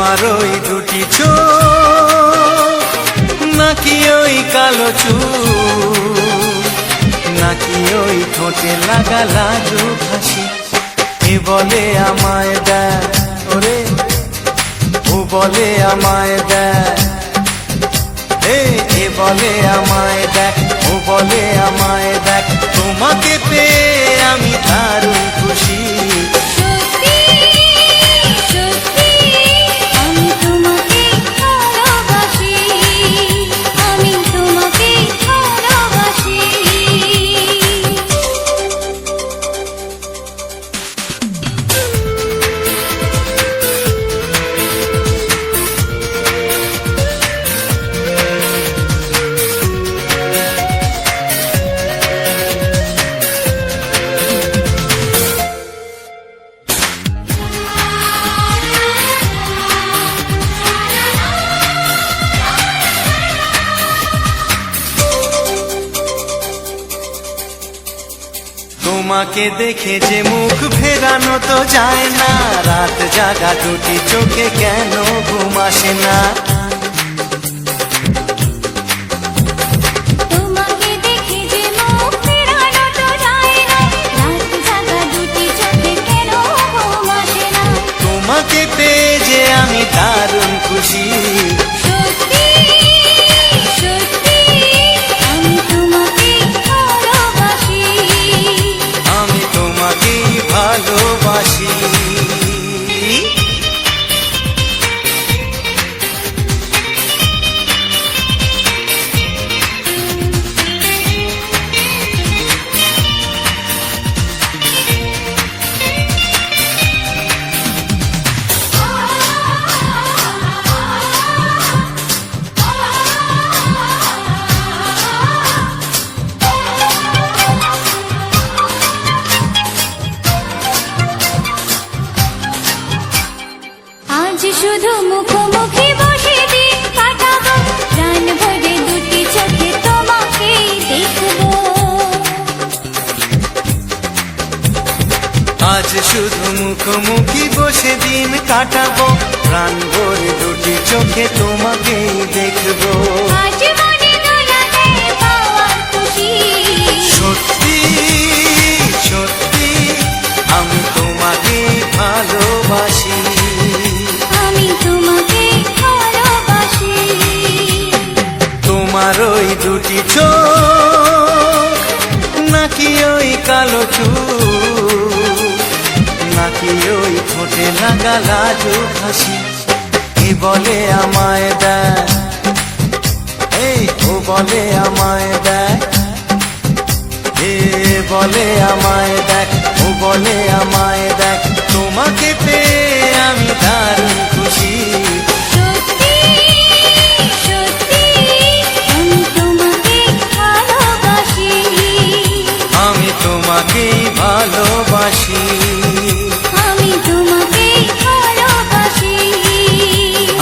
তোমার ওই দুটি চোখ, নাকি ওই কালো চুল, নাকি ওই ঠোঁটে লাগা লাজুক হাসি। এ বলে আমায় দেখ ওরে, ও বলে আমায় দেখ, এ বলে আমায় দেখ, ও বলে আমায় দেখ, তোমাকে পেয়ে আমি দারুণ খুশি। তোমাকে দেখে যে মুখ ফেরানো তো যায় না, রাত জাগা দুটি চোখে কেন ঘুম আসে না। তোমাকে দেখে যে মুখ ফেরানো তো যায় না, রাত জাগা দুটি চোখে কেন ঘুম আসে না। তোমাকে পেয়ে যে আমি দারুণ খুশি। ভালোবাসি শুধু মুখোমুখি বসে দিন কাটাবো, প্রাণ ভরে দুটি চোখে তোমাকে দেখবো। আজ শুধু মুখোমুখি বসে দিন কাটাবো, প্রাণ ভরে দুটি চোখে তোমাকে দেখবো। আজ মনে দোলাতে পাওয়ার খুশি, সত্যি সত্যি আমি তোমাকে ভালোবাসি। তোমার ওই দুটি চোখ, নাকি ওই কালো চুল, নাকি ওই ঠোঁটে লাগা লাজুক হাসি। এ বলে আমায় দেখ, ও বলে আমায় দেখ, এ বলে আমায় দেখ, ও বলে আমায় দেখ, তোমাকে পেয়ে আমি দারুণ খুশি। আমি তোমাকেই ভালোবাসি, আমি তোমাকেই ভালোবাসি,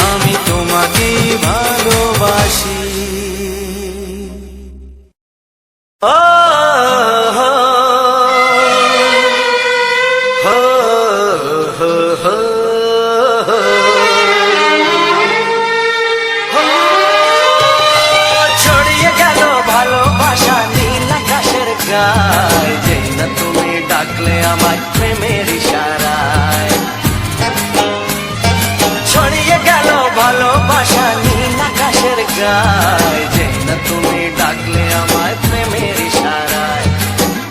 আমি তোমাকেই ভালোবাসি। ও হো হো হো হো ছড়িয়ে গেল ভালোবাসা নীল আকাশের গায়, যেই না তুমি ডাকলে আমার প্রেমের ইশারায়। ছড়িয়ে গেল ভালোবাসা নীল আকাশের গায়, যেই না তুমি ডাকলে আমার প্রেমের ইশারায়।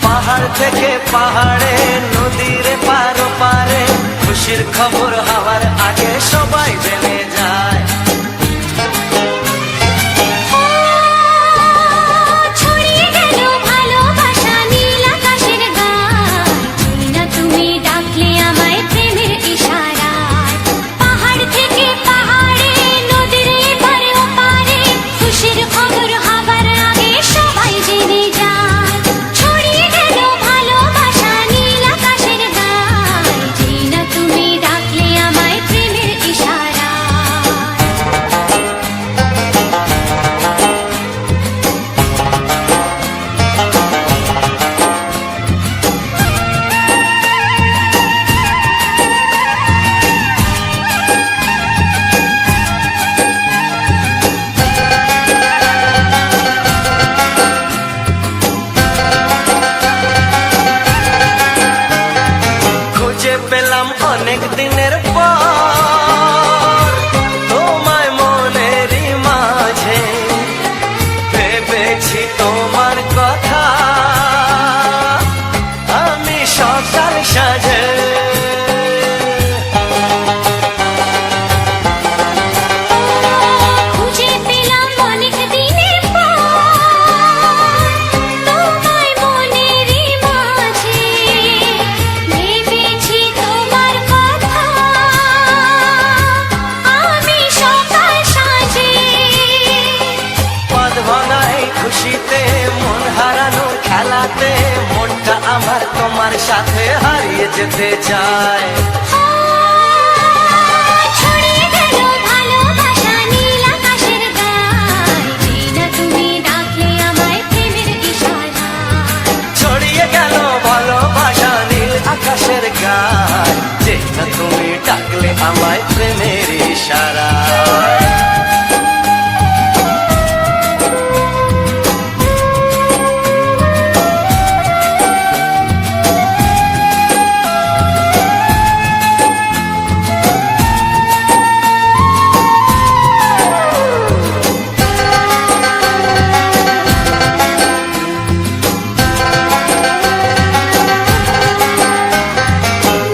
পাহাড় থেকে পাহাড়ে, নদীর পারো পারে, খুশির খবর হওয়ার আগে সবাই জেনে যায়। আমায় ভেবেছি তোমার কথা আমি সকাল সাজে খুঁজে পেলাম অনেক দিনের পর তোমায় মনেরই মাঝে ভেবেছি তোমার কথা আমি সকাল সাজে পদ ভাঙাই খুশিতে মন হারানোর খেলাতে মনটা আমার তোমার সাথে হারিয়ে যেতে চায় ছড়িয়ে গেল ভালোবাসা নীল আকাশের গায়ে যেনা তুমি ডাকলে আমায় প্রেমের ইশারায় ছড়িয়ে গেল ভালোবাসা নীল আকাশের গায় যে না তুমি ডাকলে আমায় প্রেমের ইশারায়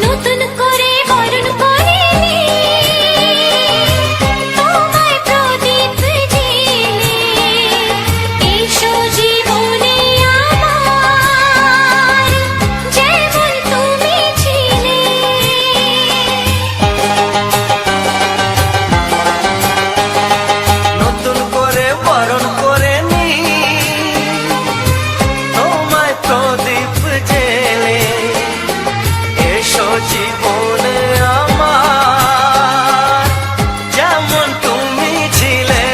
নতুন করে বরণ করে তোমায় প্রদীপ জেলে এসো জীবনে আমার যেমন তুমি ছিলে নতুন করে বরণ করে নি তোমায় প্রদীপ জেলে এসো জীবনে আমার যেমন তুমি ছিলে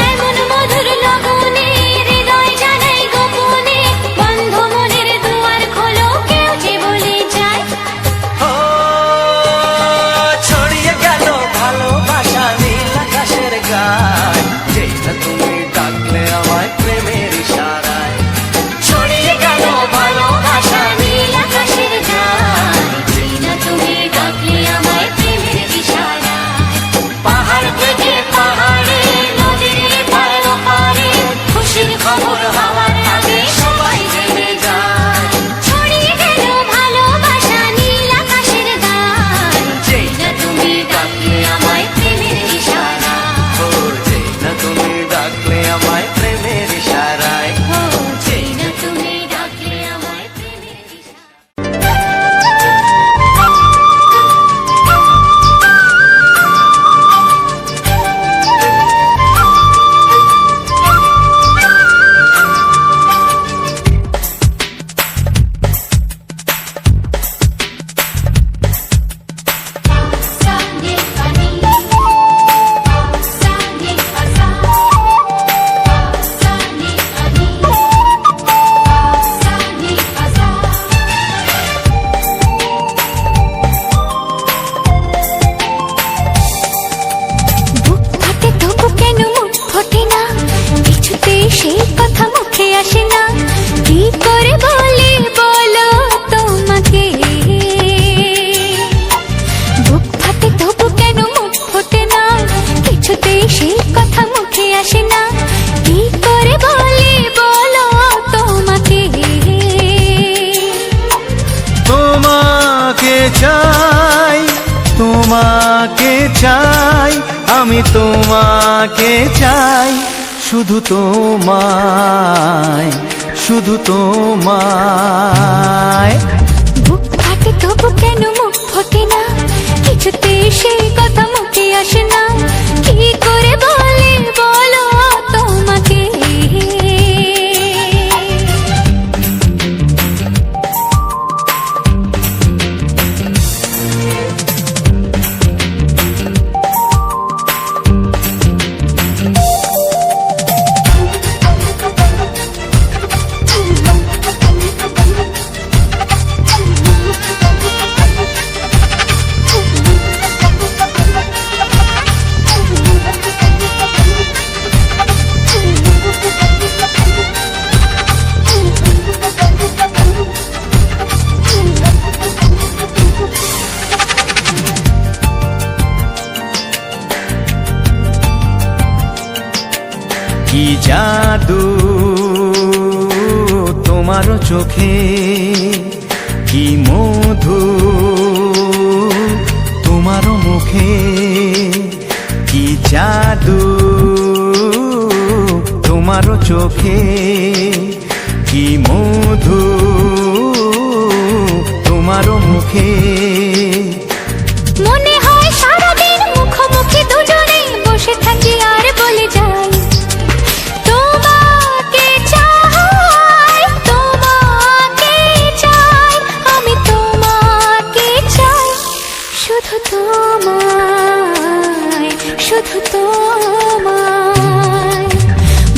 এমন মধুর লগনে হৃদয় জানাই গোপনে বন্ধ মনের দুয়ার খোলো কেউ যে বলে যায় ও ছড়িয়ে গেল ভালোবাসা নীল আকাশের গায় যেই না তুমি ডাকলে আমায় প্রেমের ইশারায় ছড়িয়ে গেল ভালোবাসা নীল আকাশের গায়ে যেনা তুমি ডাকলে আমায় প্রেমের ইশারায় পাহাড় থেকে পাহাড়ে নদীর পার পারে খুশির খবর হওয়ার আগে সবাই জেনে যায় ছড়িয়ে গেল ভালোবাসা নীল আকাশের গায়ে যেই যেনা তুমি ডাকলে আমায় প্রেমের ইশারায় ও যেই না তুমি ডাকলে আমায় প্রেমের ইশারায় ও যেনা তুমি ডাকলে আমায় প্রেমের ইশারায় সানি পানি সানি পাসা সানি পানি সানি পাসা বুক ফাটে তবু কেন মুখ ফোটে না কিছুতে সেই কথা মুখে আসে না কি করে বলি বলো তোমাকে বুক ফাটে তবু কেন মুখ ফোটে না কিছুতে সেই কথা মুখে আসে না কি করে বলি বলো তোমাকে তোমাকে চাই তোমাকে চাই আমি তোমাকে চাই শুধু তোমায় শুধু তোমায় বুক ফাটে তবু কেন মুখ ফোটে না কিছুতে সেই কথা মুখে আসে না কি করে বলি বলো তোমাকে কি জাদু তোমার চোখে, কি মধু তোমার মুখে, কি জাদু তোমার চোখে, কি মধু তোমার মুখে। মনে হয় সারাদিন মুখোমুখি দুজনে বসে থাকি আর বলে যাই তোমাকে চাই, তোমাকে চাই, আমি তোমাকে চাই, শুধু তোমায়, শুধু তোমায়।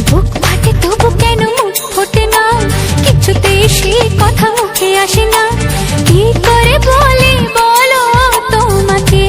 বুক ফাটে তবু কেন মুখ ফোটে না, কিছুতেই সেই কথা মুখে আসে না, কি করে বলি বলো তোমাকে।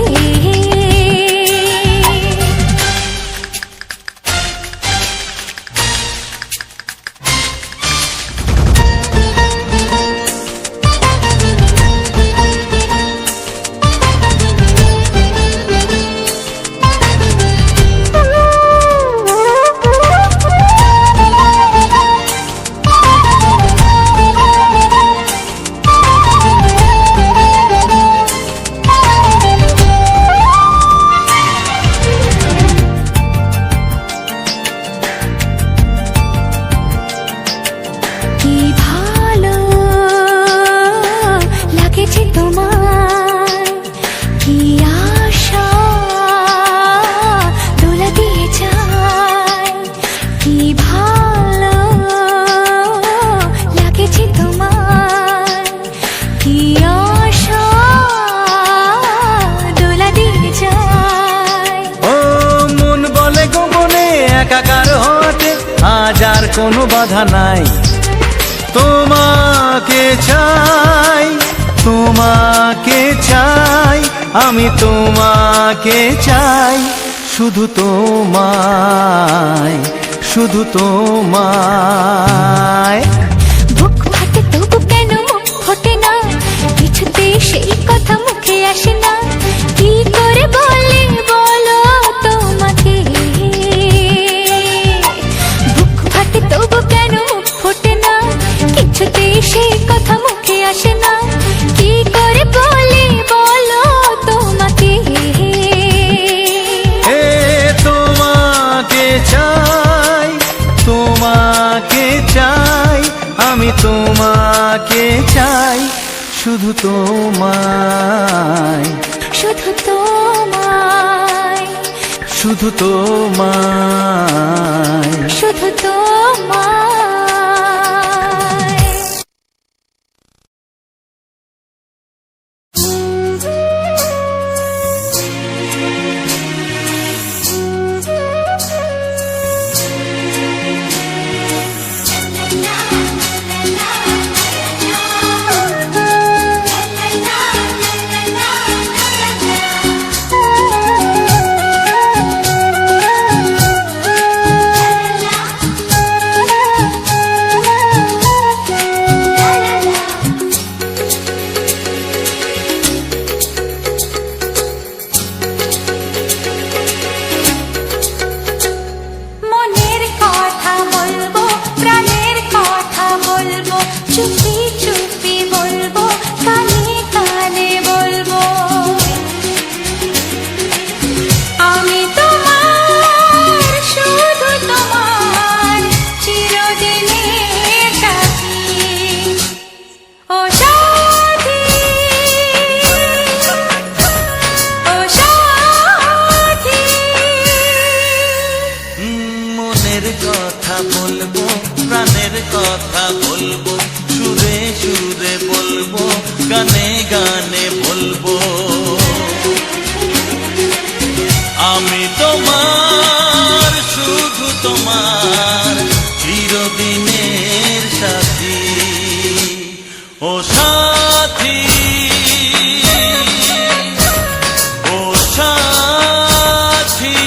কি ভালো লাগেছে তোমায়, কি আশা দোলা দিয়ে যায়, কি ভালো লাগেছে তোমায়, কি আশা দোলা দিয়ে যায়। ও মন বলে গোপনে একাকার হতে আজ আর কোনো বাধা নাই, তোমাকে চাই, তোমাকে চাই, আমি তোমাকে চাই, শুধু তোমায়, শুধু তোমায়। বুক ফাটে তবু কেন মুখ ফোটে না, কিছুতে সেই কথা মুখে আসে না, কি করে বলি বলো তোমাকে। বুক ফাটে তবু কেন মুখ ফোটে না, কিছুতে সেই কথা মুখে আসে না, কি করে বলি বলো তোমাকে। এ তোমাকে চাই, তোমাকে চাই, আমি তোমাকে চাই, শুধু তোমায়, শুধু তোমায়, শুধু তোমায়। শুধু তোমায়। মনের কথা বলবো, প্রাণের কথা বলবো, চুপি চুপি বলবো, কানে কানে বলবো। আমি তোমার, শুধু তোমার, চিরদিনের সাথী। ও সাথী, ও সাথী। মনের কথা বলবো, প্রাণের কথা বলবো, সুরে সুরে বলবো, গানে গানে বলবো। আমি তোমার, শুধু তোমার, চিরদিনের সাথী। ও সাথী, ও সাথী।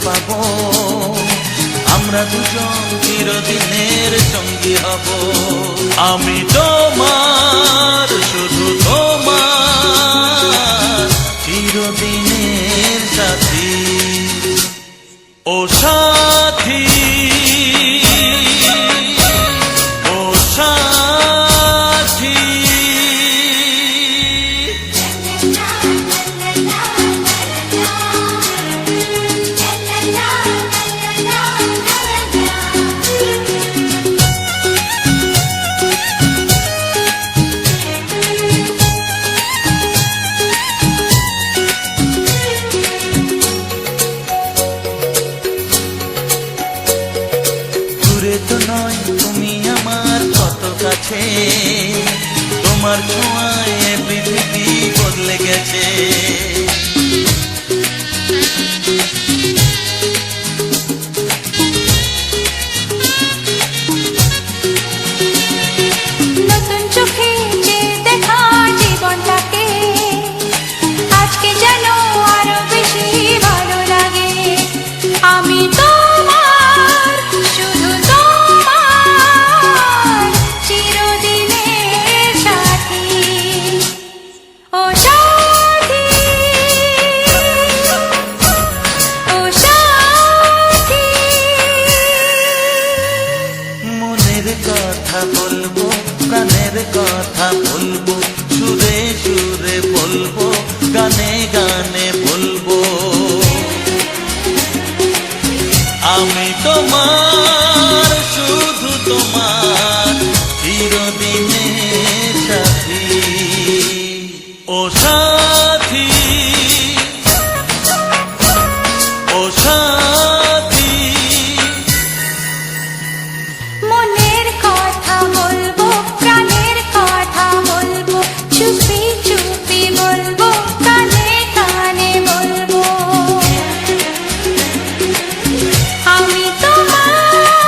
পাবো, আমরা দুজন চিরদিনের সঙ্গী হব। আমি তোমার, শুধু তোমার, চিরদিনের সাথী। ও সাথী, ও সাথী। দূরে তো নয় তুমি আমার কত কাছে, তোমার ছোঁয়ায় পৃথিবী বদলে গেছে। নতুন চোখে যে দেখা জীবনটাকে আজকে যেন আরো বেশি ভালো লাগে। আমি তোমার, শুধু তোমার, চিরদিনের সাথী। ও সাথী, ও সাথী। মনের কথা বলবো, প্রাণের কথা বলবো, সুরে সুরে বলবো, গানে গানে বলবো। আমি তোমার, শুধু তোমার, চিরদিনের সাথী। ও সাথী, ও সাথী। মনের কথা বলবো, প্রাণের কথা বলবো, চুপি চুপি বলবো, কানে কানে বলবো। আমি তোমার,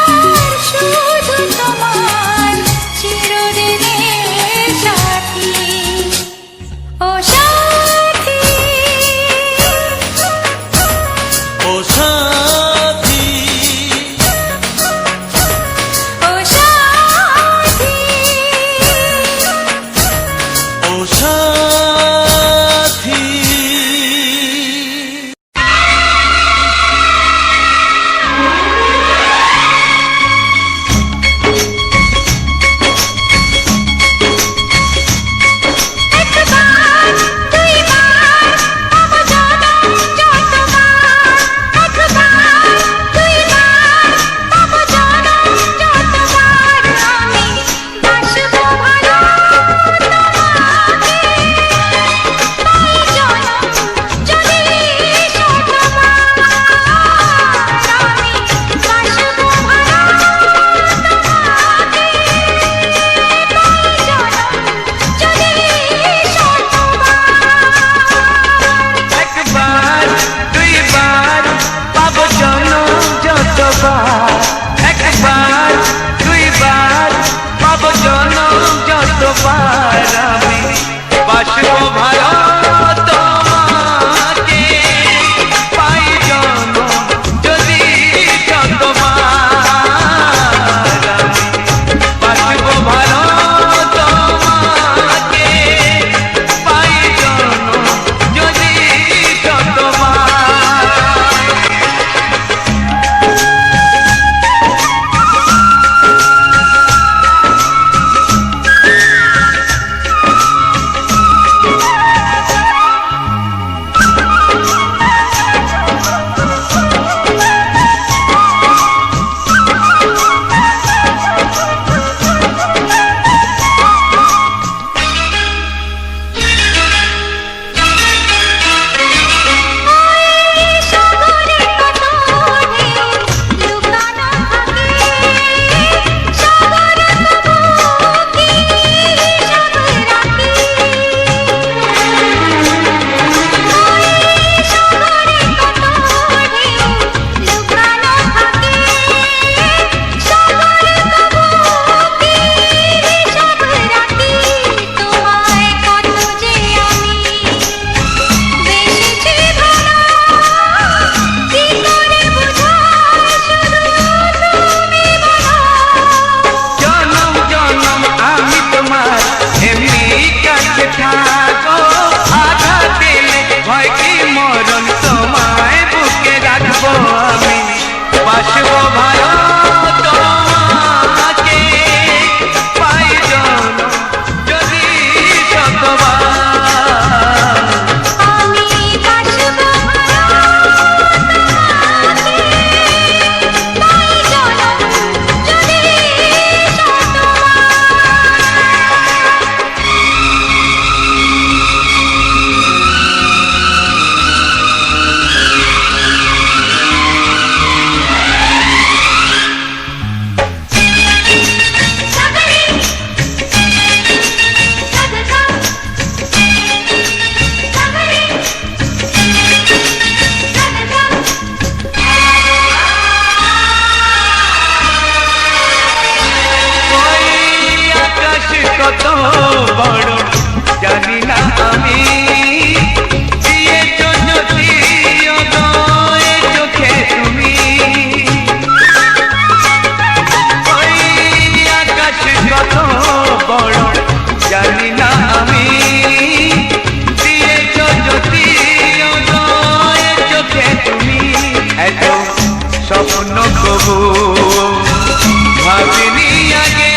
কভু ভাবিনি আগে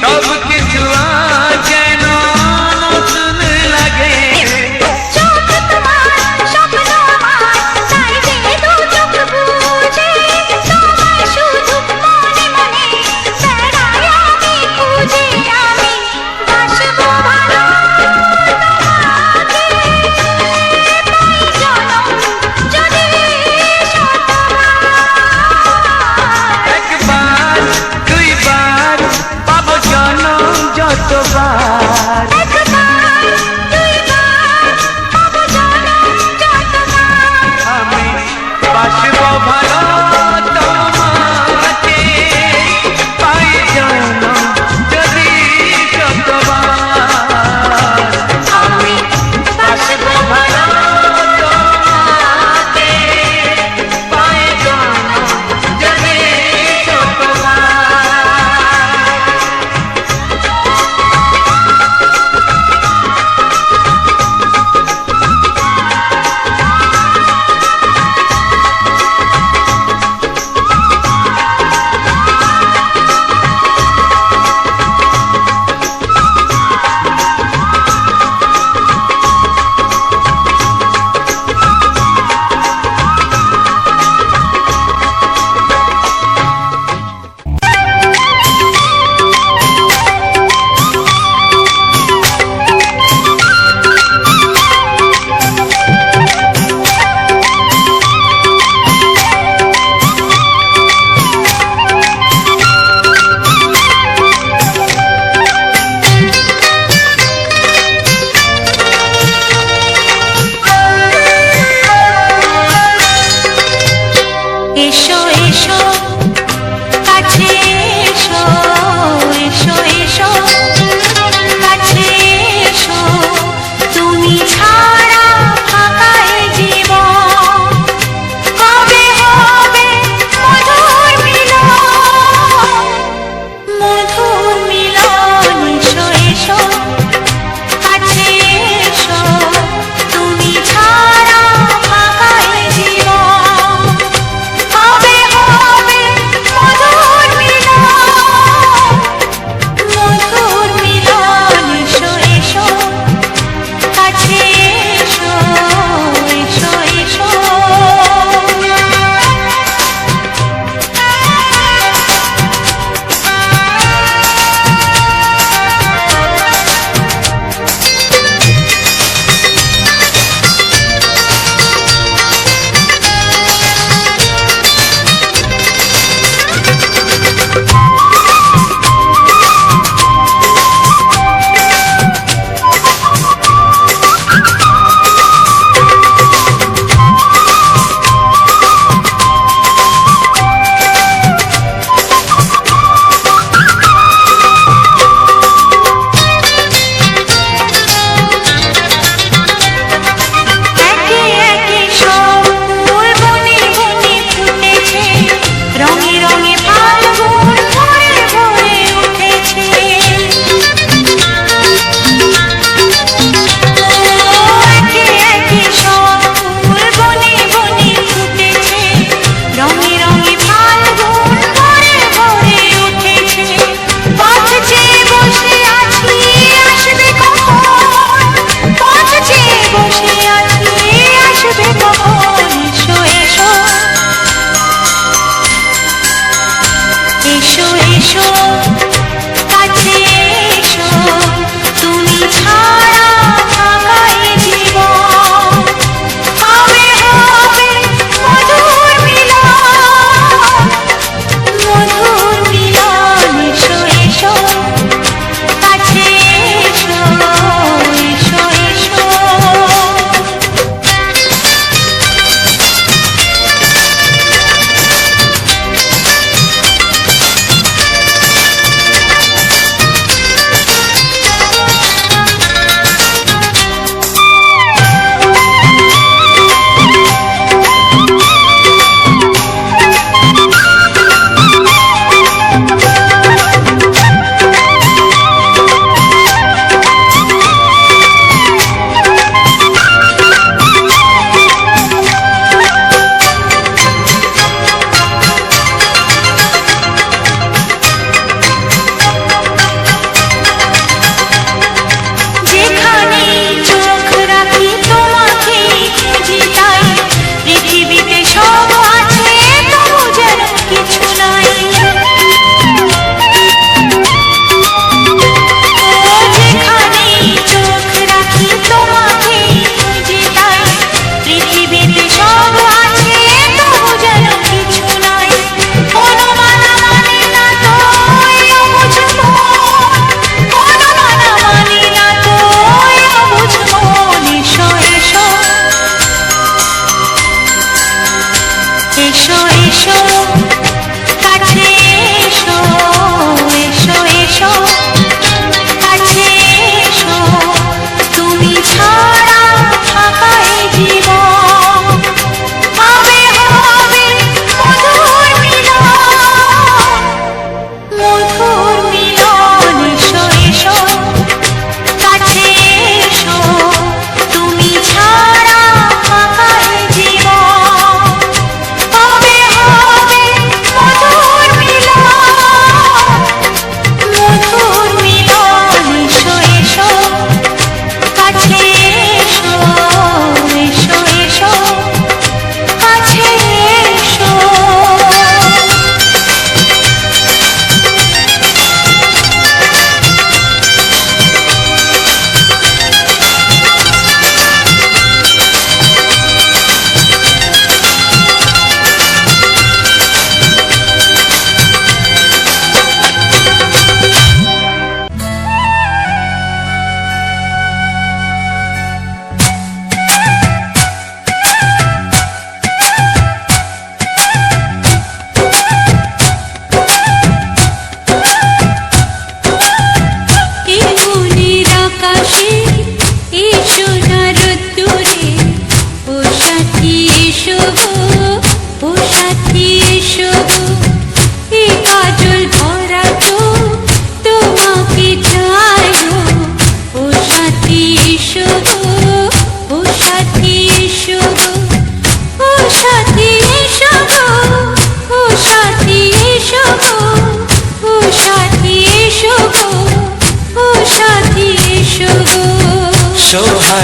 সব কিছু আজ যেন নতুন লাগে। চোখ তোমার স্বপ্ন আমার, তাই যে দু চোখ বুঝে তোমায় শুধু মনে মনে বেড়াই আমি খুঁজে। আমি বাসবো ভালো তোমাকে, পাই জনম যদি শতবার। একবার দুইবার পাবো জনম যতবার। একবার দুইবার পাবো জনম যতবার। আমি বাসবো ভালো তোমাকে, পাই জনম যদি শতবার। আমি বাসবো ভালো তোমাকে, পাই জনম যদি শতবার। এসো এসো কাছে এসো, এসো এসো কাছে এসো, তুমি ছাড়া ফাঁকা এ জীবন। কবে হবে মধুর মিলন, মধুর মিলন। এসো এসো কাছে এসো, তুমি ছাড়া ফাঁকা এ জীবন। কবে হবে মধুর মিলন, মধুর মিলন। এসো এসো কাছে এসো, এসো এসো। একে একে সব ফুল বনে বনে ফুটেছে, রঙে রঙে ফাল্গুন ভরে ভরে উঠেছে। একে একে সব ফুল বনে বনে ফুটেছে, রঙে রঙে ফাল্গুন ভরে ভরে উঠেছে। পথ চেয়ে বসে আছি আসবে কখন, পথ চেয়ে বসে আছি আসবে কখন। এসো এসো এসো এসো কাছে এসো, তুমি ছাড়া ফাঁকা এ জীবন। কবে হবে মধুর মিলন, মধুর মিলন। এসো এসো কাছে এসো, এসো এসো।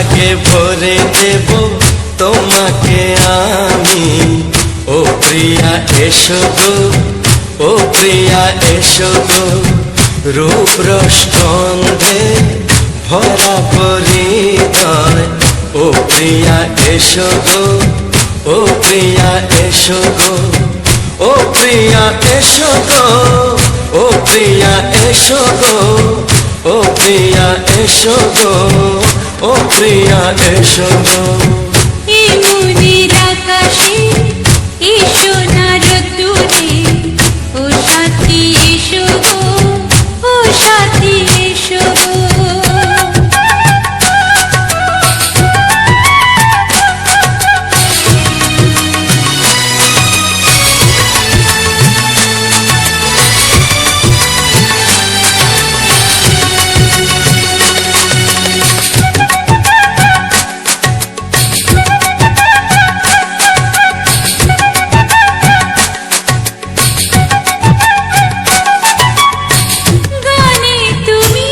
সোহাগে ভরে দেব তোমাকে আমি। ও প্রিয়া এসো গো, ও প্রিয়া এসো গো, রূপ রস গন্ধে ভরা পরিদয়। ও প্রিয়া এসো গো, ও প্রিয়া এসো গো, ও প্রিয়া এসো গো, ও প্রিয়া এসো গো, ও প্রিয়া এসো গো, ও প্রিয়া এসো গো। এই মনের আকাশে এসো না রোদ্দুরে, ও সাথী এসো গো, ও সাথী এসো গো। গানে তুমি,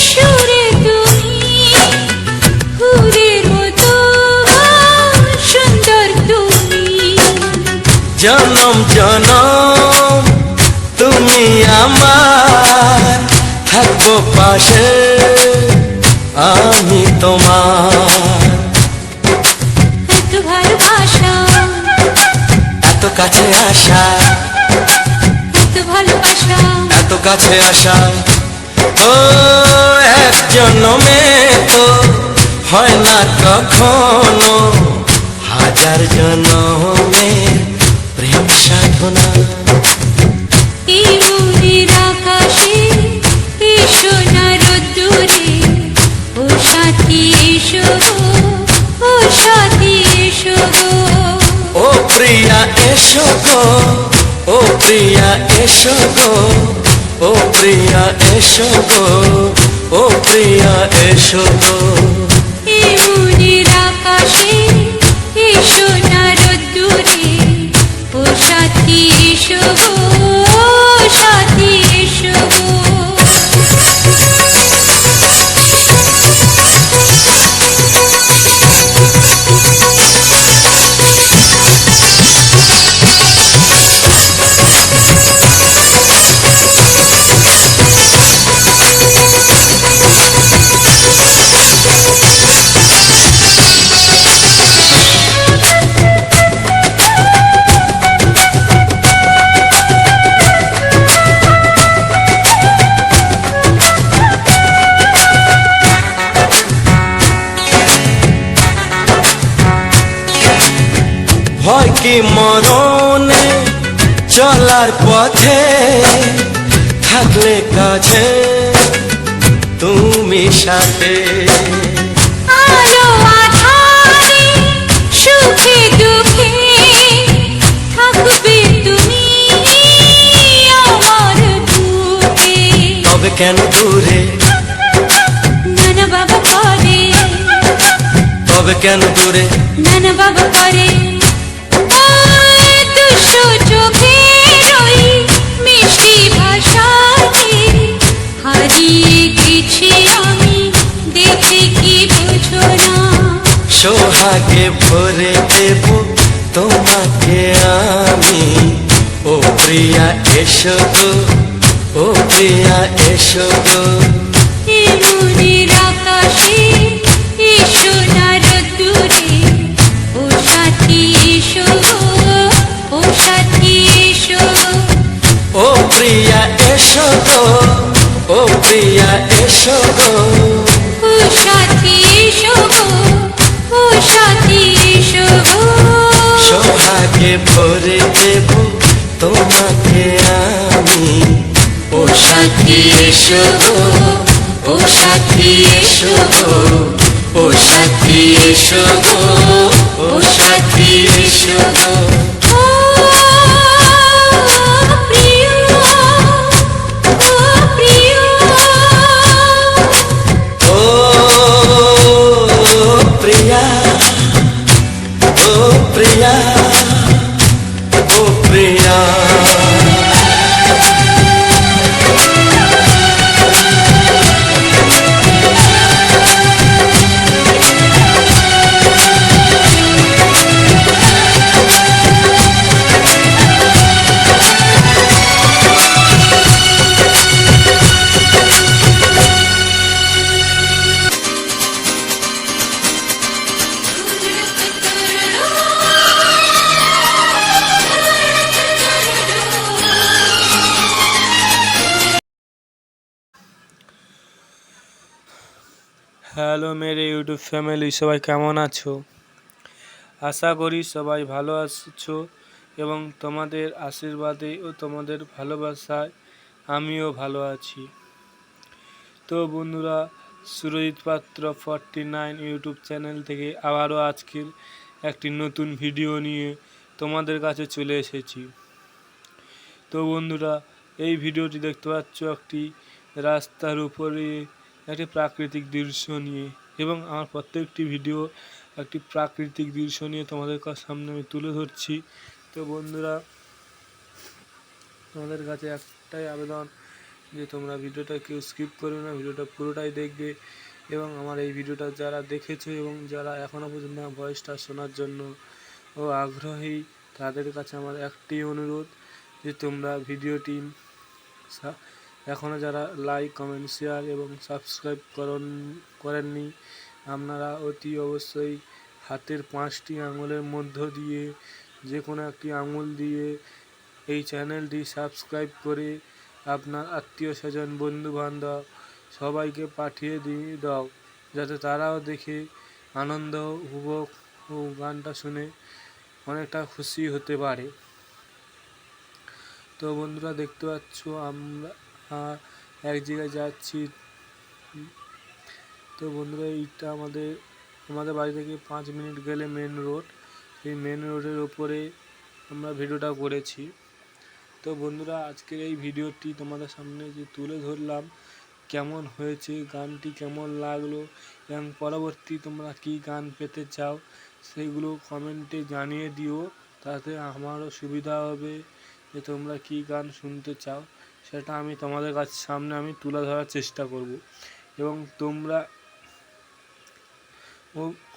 সুরে তুমি, ফুলের মতো সুন্দর তুমি। জনম জনম তুমি আমার, থাকবো পাশে আমি তোমার। এত ভালোবাসা, এত কাছে আসা, এত ভালোবাসা, এত কাছে আসা, ও এক জন্মে তো হয় না কখনো, হাজার জন্মে প্রেম সাধনা। এই মনের আকাশে এসো না রোদ্দুরে, ও সাথী এসো গো, ও সাথী এসো গো। ও প্রিয়া এসো গো, ও প্রিয়া এসো গো, ও প্রিয়া এসো গো, ও প্রিয়া এসো গো। এই মনের আকাশে এসো না রোদ্দুরে, ও সাথী এসো গো, ও সাথী এসো গো। ভয় কি মরণে চলার পথে, থাকলে কাছে তুমি সাথে। আলো আঁধারে, সুখে দুঃখে, থাকবে তুমি আমার বুকে। তবে কেন দূরে, নানা বাবা করে, তবে কেন দূরে, নানা বাবা করে। ওই দুষ্টু চোখের ওই মিষ্টি ভাষাতে হারিয়ে গেছি আমি, দেখে কি বুঝো না। সোহাগে ভরে দেব তোমাকে আমি। ও প্রিয়া এসো গো, ও প্রিয়া এসো গো, এই মনের আকাশে এসো না রোদ্দুরে, ও সাথী এসো গো, ও সাথী এসো গো। ও প্রিয়া এসো গো, ও প্রিয়া এসো গো, ও সাথী এসো গো, ও সাথী এসো গো। সোহাগে ভরে দেব তোমাকে আমি। ও সাথী এসো গো, ও সাথী এসো গো, ও সাথী এসো গো, ও সাথী এসো গো। ও প্রিয়, ও প্রিয়, ও প্রিয়া, ও প্রিয়া, ও প্রিয়া। হ্যালো মেরে ইউটিউব ফ্যামিলি, সবাই কেমন আছো? আশা করি সবাই ভালো আছো এবং তোমাদের আশীর্বাদে ও তোমাদের ভালোবাসায় আমিও ভালো আছি। তো বন্ধুরা, সুরজিৎ পাত্র 49 ইউটিউব চ্যানেল থেকে আবারও আজকের একটি নতুন ভিডিও নিয়ে তোমাদের কাছে চলে এসেছি। তো বন্ধুরা, এই ভিডিওটি দেখতে পাচ্ছ একটি রাস্তার উপরে একটি প্রাকৃতিক দৃশ্য নিয়ে, এবং আমার প্রত্যেকটি ভিডিও একটি প্রাকৃতিক দৃশ্য নিয়ে তোমাদের সামনে আমি তুলে ধরছি। তো বন্ধুরা, তোমাদের কাছে একটাই আবেদন যে তোমরা ভিডিওটা কেউ স্কিপ করবে না, ভিডিওটা পুরোটাই দেখবে। এবং আমার এই ভিডিওটা যারা দেখেছো এবং যারা এখনও পর্যন্ত আমার ভয়েসটা শোনার জন্য ও আগ্রহী, তাদের কাছে আমার একটি অনুরোধ যে তোমরা ভিডিওটি এখনও যারা লাইক, কমেন্ট, শেয়ার এবং সাবস্ক্রাইব করেননি, আপনারা অতি অবশ্যই হাতের 5টি আঙুলের মধ্য দিয়ে যে কোনো একটি আঙুল দিয়ে এই চ্যানেলটি সাবস্ক্রাইব করে আপনার আত্মীয় স্বজন, বন্ধু বান্ধব সবাইকে পাঠিয়ে দিয়ে দাও, যাতে তারাও দেখে আনন্দ উপভোগ ও গানটা শুনে অনেকটা খুশি হতে পারে। তো বন্ধুরা, দেখতে পাচ্ছ আমরা এক জায়গায় যাচ্ছি। তো বন্ধুরা, এইটা আমাদের বাড়ি থেকে 5 মিনিট গেলে মেন রোড। এই মেন রোডের ওপরে আমরা ভিডিওটা করেছি। তো বন্ধুরা, আজকের এই ভিডিওটি তোমাদের সামনে যে তুলে ধরলাম, কেমন হয়েছে, গানটি কেমন লাগলো এবং পরবর্তী তোমরা কী গান পেতে চাও সেইগুলো কমেন্টে জানিয়ে দিও, তাতে আমারও সুবিধা হবে যে তোমরা কী গান শুনতে চাও সেটা আমি তোমাদের কাছে সামনে আমি তুলে ধরার চেষ্টা করব। এবং তোমরা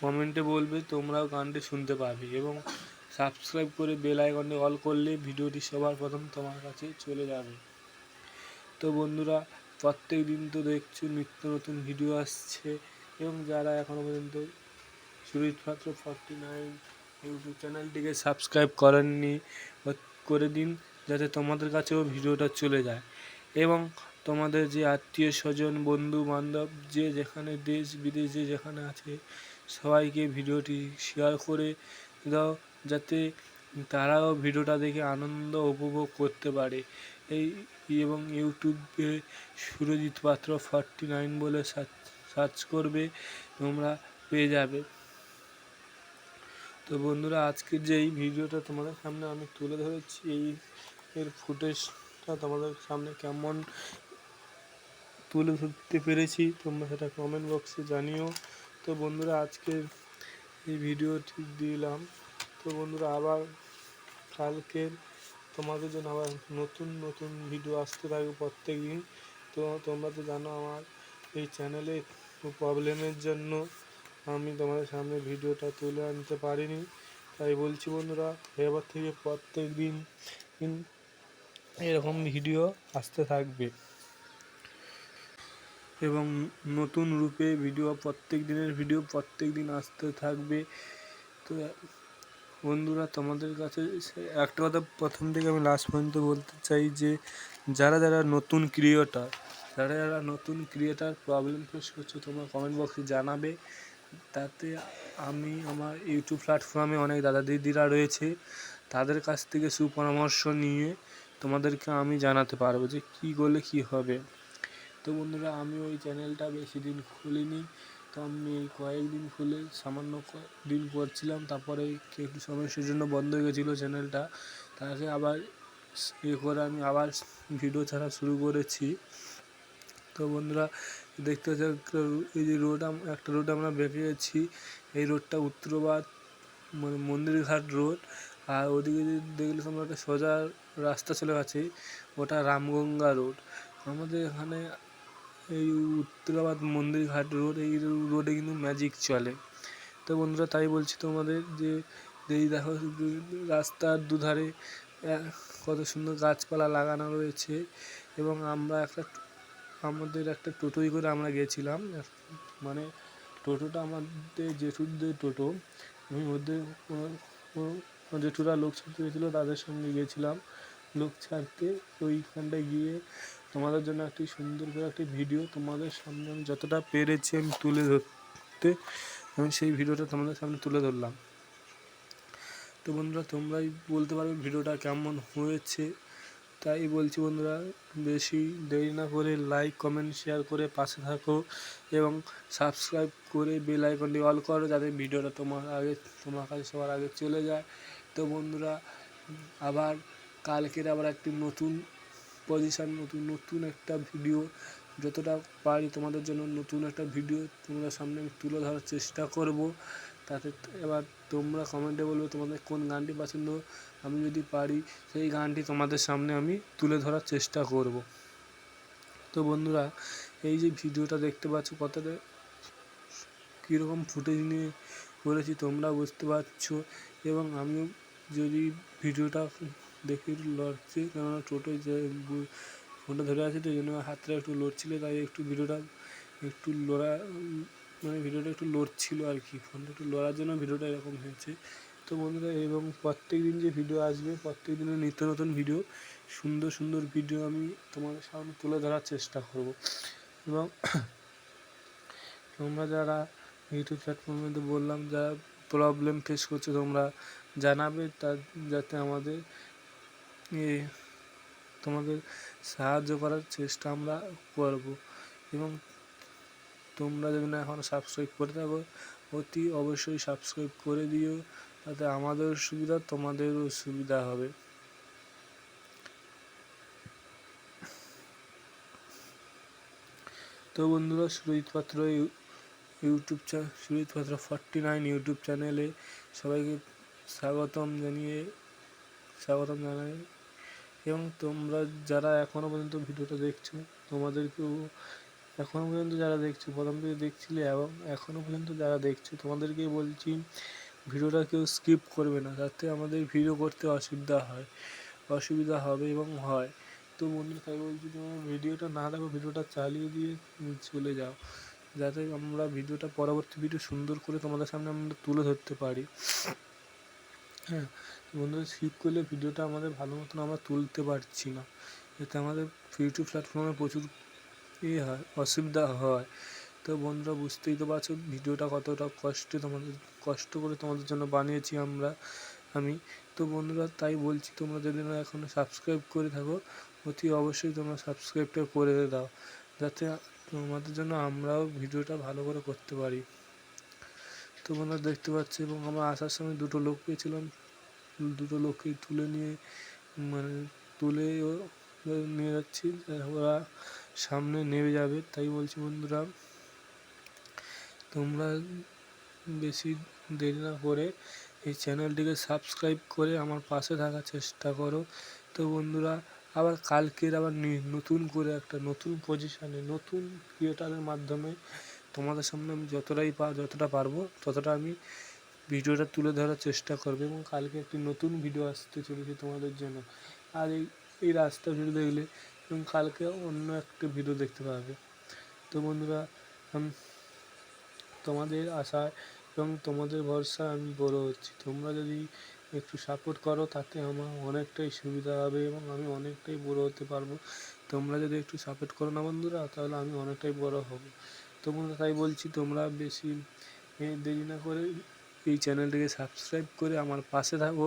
কমেন্টে বলবে তোমরাও গানটি শুনতে পাবে, এবং সাবস্ক্রাইব করে বেল আইকনটি অল করলে ভিডিওটি সবার প্রথম তোমার কাছে চলে যাবে। তো বন্ধুরা, প্রত্যেক দিন তো দেখছো নিত্য নতুন ভিডিও আসছে, এবং যারা এখনও পর্যন্ত সুরজিৎ পাত্র 49 ইউটিউব চ্যানেলটিকে সাবস্ক্রাইব করেননি, করে দিন, যাতে তোমাদের কাছেও ভিডিওটা চলে যায়। এবং তোমাদের যে আত্মীয় স্বজন, বন্ধু বান্ধব যে যেখানে দেশ বিদেশে যেখানে আছে সবাইকে ভিডিওটি শেয়ার করে দাও, যাতে তারাও ভিডিওটা দেখে আনন্দ উপভোগ করতে পারে। এবং ইউটিউবে সুরজিৎ পাত্র 49 বলে সার্চ করবে, তোমরা পেয়ে যাবে। তো বন্ধুরা, আজকের যে এই ভিডিওটা তোমাদের সামনে আমি তুলে ধরেছি, এর ফুটেজটা তোমাদের সামনে কেমন তুলে ধরতে পেরেছি তোমরা সেটা কমেন্ট বক্সে জানিও। তো বন্ধুরা, আজকের এই ভিডিওটি দিলাম। তো বন্ধুরা, আবার কালকের তোমাদের জন্য আবার নতুন নতুন ভিডিও আসতে থাকবে প্রত্যেক দিন। তো তোমরা তো জানো আমার এই চ্যানেলে প্রবলেমের জন্য আমি তোমাদের সামনে ভিডিওটা তুলে আনতে পারিনি, তাই বলছি বন্ধুরা, এবার থেকে প্রত্যেক দিন এরকম ভিডিও আসতে থাকবে এবং নতুন রূপে ভিডিও, প্রত্যেক দিনের ভিডিও প্রত্যেক দিন আসতে থাকবে। তো বন্ধুরা, তোমাদের কাছে একটা কথা প্রথম থেকে আমি লাস্ট পর্যন্ত বলতে চাই যে যারা যারা নতুন ক্রিয়েটার প্রবলেম ফেস করছো, তোমরা কমেন্ট বক্সে জানাবে, তাতে আমি আমার ইউটিউব প্ল্যাটফর্মে অনেক দাদা দিদিরা রয়েছে, তাদের কাছ থেকে সুপরামর্শ নিয়ে তোমাদেরকে আমি জানাতে পারবো যে কী করলে কী হবে। তো বন্ধুরা, আমি ওই চ্যানেলটা বেশি দিন খুলিনি, তো আমি কয়েকদিন খুলে সামান্য দিন করছিলাম, তারপরে একটু সমস্যার জন্য বন্ধ হয়ে গেছিলো চ্যানেলটা। তাকে আবার করে আমি আবার ভিডিও ছাড়া শুরু করেছি। তো বন্ধুরা, দেখতে হচ্ছে এই যে একটা রোড আমরা বেঁকে গেছি, এই রোডটা উত্তরবাদ মানে মন্দিরঘাট রোড, আর ওদিকে দেখলে তোমরা একটা সোজা রাস্তা চলে গেছে, ওটা রামগঙ্গা রোড। আমাদের এখানে এই উত্তরাবাদ মন্দিরঘাট রোড, এই রোডে কিন্তু ম্যাজিক চলে। তো বন্ধুরা, তাই বলছি তোমাদের যে এই দেখো রাস্তার দুধারে কত সুন্দর গাছপালা লাগানো রয়েছে, এবং আমাদের একটা টোটোই করে আমরা গেছিলাম, মানে টোটোটা আমাদের জেঠুদের টোটো। আমি ওদের জেঠুরা লোক ছাড়তে গেছিলো, তাদের সঙ্গে গেছিলাম লোক ছাড়তে। ওইখানটায় গিয়ে তোমাদের জন্য একটি সুন্দর করে একটি ভিডিও তোমাদের সামনে আমি যতটা পেরেছি আমি তুলে ধরতে, আমি সেই ভিডিওটা তোমাদের সামনে তুলে ধরলাম। তো বন্ধুরা তোমরাই বলতে পারবে ভিডিওটা কেমন হয়েছে। তাই বলছি বন্ধুরা, বেশি দেরি না করে লাইক কমেন্ট শেয়ার করে পাশে থাকো এবং সাবস্ক্রাইব করে বেল আইকনটি অল করো, যাতে ভিডিওটা তোমার কাছে সবার আগে চলে যায়। তো বন্ধুরা আবার কালকের আবার একটি নতুন পজিশান, নতুন একটা ভিডিও যতটা পারি তোমাদের জন্য নতুন একটা ভিডিও তোমাদের সামনে আমি তুলে ধরার চেষ্টা করব। তাতে এবার তোমরা কমেন্টে বলবে তোমাদের কোন গানটি পছন্দ, আমি যদি পারি সেই গানটি তোমাদের সামনে আমি তুলে ধরার চেষ্টা করব। তো বন্ধুরা এই যে ভিডিওটা দেখতে পাচ্ছ কতটা কীরকম ফুটেজ নিয়ে করেছি তোমরা বুঝতে পারছো। এবং আমিও যদি ভিডিওটা দেখে লড়ছে, কেননা টোটোয় যে ফোনটা ধরে আছে তো এই জন্য হাতটা একটু লড়ছিল, তাই একটু ভিডিওটা একটু লড়া মানে ভিডিওটা একটু লড়ছিল আর কি, ফোনটা একটু লড়ার জন্য ভিডিওটা এরকম হয়েছে। তো বন্ধুরা এবং প্রত্যেক দিন যে ভিডিও আসবে, প্রত্যেক দিনের নিত্য নতুন ভিডিও, সুন্দর সুন্দর ভিডিও আমি তোমাদের সামনে তুলে ধরার চেষ্টা করব। এবং তোমরা যারা ইউটিউব প্ল্যাটফর্মে তো বললাম যারা প্রবলেম ফেস করছো তোমরা জানাবে, তার যাতে আমাদের তোমাদের সাহায্য করার চেষ্টা আমরা করব। এবং তোমরা যদি না এখন সাবস্ক্রাইব করে থাকো অতি অবশ্যই সাবস্ক্রাইব করে দিও, তাতে আমাদের সুবিধা তোমাদেরও সুবিধা হবে। তো বন্ধুরা সুরজিৎ পাত্র সুরজিৎ পাত্র 49 ইউটিউব চ্যানেলে সবাইকে স্বাগতম জানাই। এবং তোমরা যারা এখনও পর্যন্ত ভিডিওটা দেখছো তোমাদেরকেও, এখনও পর্যন্ত যারা দেখছো, প্রথম থেকে দেখছিলে এবং এখনও পর্যন্ত যারা দেখছো তোমাদেরকে বলছি ভিডিওটা কেউ স্কিপ করবে না, যাতে আমাদের ভিডিও করতে অসুবিধা হবে এবং হয়। তো বন্ধুরা তাই বলছি তোমরা ভিডিওটা না দেখো, ভিডিওটা চালিয়ে দিয়ে চলে যাও, যাতে আমরা ভিডিওটা পরবর্তী ভিডিও সুন্দর করে তোমাদের সামনে আমরা তুলে ধরতে পারি। হ্যাঁ বন্ধুরা স্কিপ করলে ভিডিওটা আমাদের ভালো মতন আমরা তুলতে পারছি না, এতে আমাদের ইউটিউব প্ল্যাটফর্মে প্রচুর হয়, অসুবিধা হয়। তো বন্ধুরা বুঝতেই তো পারছো ভিডিওটা কতটা কষ্ট করে তোমাদের জন্য বানিয়েছি আমি। তো বন্ধুরা তাই বলছি তোমরা যদি না এখনও সাবস্ক্রাইব করে থাকো অতি অবশ্যই তোমরা সাবস্ক্রাইবটা করে দাও, যাতে তোমাদের জন্য আমরাও ভিডিওটা ভালো করে করতে পারি। তো বন্ধুরা দেখতে পাচ্ছি এবং আমরা আসার সময় দুটো লোক পেয়েছিলাম, দুটো লোককে তুলে নিয়ে যাচ্ছি, ওরা সামনে নেমে যাবে। তাই বলছি বন্ধুরা তোমরা বেশি দেরি না করে এই চ্যানেলটিকে সাবস্ক্রাইব করে আমার পাশে থাকার চেষ্টা করো। তো বন্ধুরা আবার কালকের আবার নতুন করে একটা নতুন পজিশানে নতুন ক্রিয়েটারের মাধ্যমে তোমাদের সামনে আমি যতটা পারবো ততটা আমি ভিডিওটা তুলে ধরার চেষ্টা করবো। এবং কালকে একটি নতুন ভিডিও আসতে চলেছে তোমাদের জন্য। আর এই রাস্তা ভিডিও দেখলে এবং কালকে অন্য একটা ভিডিও দেখতে পাবে। তো বন্ধুরা তোমাদের আশায় এবং তোমাদের ভরসায় আমি বড় হচ্ছি, তোমরা যদি একটু সাপোর্ট করো তাতে আমার অনেকটাই সুবিধা হবে এবং আমি অনেকটাই বড় হতে পারবো। তোমরা যদি একটু সাপোর্ট করো না বন্ধুরা, তাহলে আমি অনেকটাই বড় হব। তো বন্ধুরা তাই বলছি তোমরা বেশি দেরি না করে এই চ্যানেলটিকে সাবস্ক্রাইব করে আমার পাশে থাকো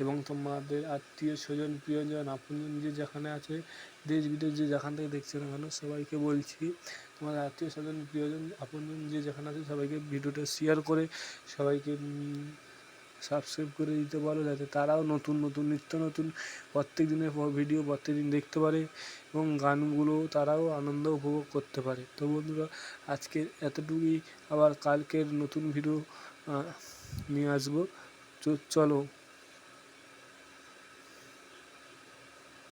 এবং তোমাদের আত্মীয় স্বজন প্রিয়জন আপনজন যে যেখানে আছে, দেশ বিদেশ যে যেখান থেকে দেখছে না কেন সবাইকে বলছি তোমাদের আত্মীয় স্বজন প্রিয়জন আপনজন যে যেখানে আছে সবাইকে ভিডিওটা শেয়ার করে সবাইকে সাবস্ক্রাইব করে দিতে পারো, যাতে তারাও নতুন নিত্য নতুন প্রত্যেক দিনের ভিডিও প্রত্যেকদিন দেখতে পারে এবং গানগুলো তারাও আনন্দ উপভোগ করতে পারে। তো বন্ধুরা আজকে এতটুকুই, আবার কালকের নতুন ভিডিও নিয়ে আসবো। চলো।